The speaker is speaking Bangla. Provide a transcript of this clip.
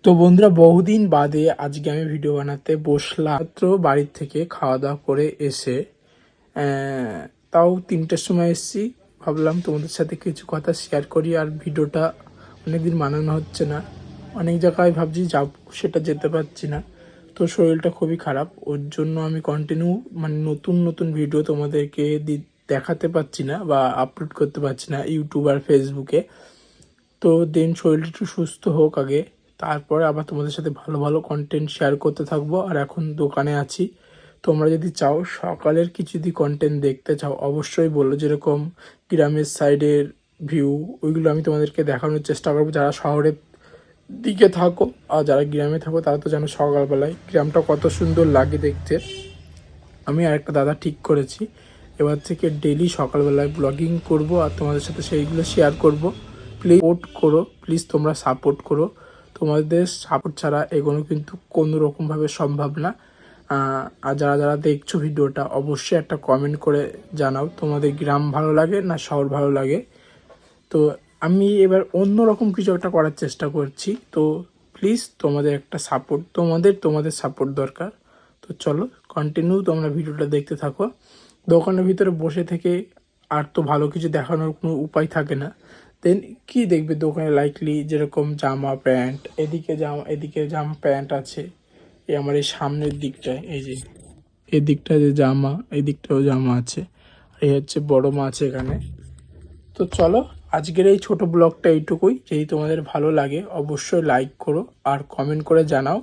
তো বন্ধুরা, বহুদিন বাদে আজকে আমি ভিডিও বানাতে বসলাম। মাত্র বাড়ির থেকে খাওয়া দাওয়া করে এসে তাও 3টের সময় এসেছি। ভাবলাম তোমাদের সাথে কিছু কথা শেয়ার করি। আর ভিডিওটা অনেকদিন বানানো হচ্ছে না, অনেক জায়গায় ভাবছি যাব, সেটা যেতে পারছি না। তো শরীরটা খুবই খারাপ, ওর জন্য আমি কন্টিনিউ নতুন নতুন ভিডিও তোমাদেরকে দেখাতে পারছি না বা আপলোড করতে পারছি না ইউটিউব আর ফেসবুকে। তো শরীরটা একটু সুস্থ হোক আগে, তারপরে আবার তোমাদের সাথে ভালো ভালো কন্টেন্ট শেয়ার করতে থাকবো। আর এখন দোকানে আছি। তোমরা যদি চাও সকালের কিছু যদি কন্টেন্ট দেখতে চাও অবশ্যই বলো, যেরকম গ্রামের সাইডের ভিউ, ওইগুলো আমি তোমাদেরকে দেখানোর চেষ্টা করবো। যারা শহরের দিকে থাকো আর যারা গ্রামে থাকো তারা তো জানো সকালবেলায় গ্রামটা কত সুন্দর লাগে দেখতে। আমি আর একটা দাদা ঠিক করেছি, এবার থেকে ডেলি সকালবেলায় ব্লগিং করব আর তোমাদের সাথে সেইগুলো শেয়ার করব। প্লিজ সাপোর্ট করো, প্লিজ তোমরা সাপোর্ট করো। তোমাদের সাপোর্ট ছাড়া এগোনো কিন্তু কোনো রকমভাবে সম্ভব না। আর যারা যারা দেখছো ভিডিওটা অবশ্যই একটা কমেন্ট করে জানাও তোমাদের গ্রাম ভালো লাগে না শহর ভালো লাগে। তো আমি এবার অন্য রকম কিছু একটা করার চেষ্টা করছি। তো প্লিজ তোমাদের একটা সাপোর্ট, তোমাদের সাপোর্ট দরকার। তো চলো কন্টিনিউ তোমরা ভিডিওটা দেখতে থাকো। দোকানের ভিতরে বসে থেকে আর তো ভালো কিছু দেখানোর কোনো উপায় থাকে না। দেন কি দেখবে দোকানে, লাইকলি যেরকম জামা প্যান্ট, এদিকে জামা প্যান্ট আছে। এই আমার এই সামনের দিকটায়, এই যে এই দিকটা যে জামা, এই দিকটাও জামা আছে। আর এই হচ্ছে বড় মাছ এখানে। তো চলো আজকের এই ছোট ব্লগটা এইটুকুই। যদি তোমাদের ভালো লাগে অবশ্যই লাইক করো আর কমেন্ট করে জানাও।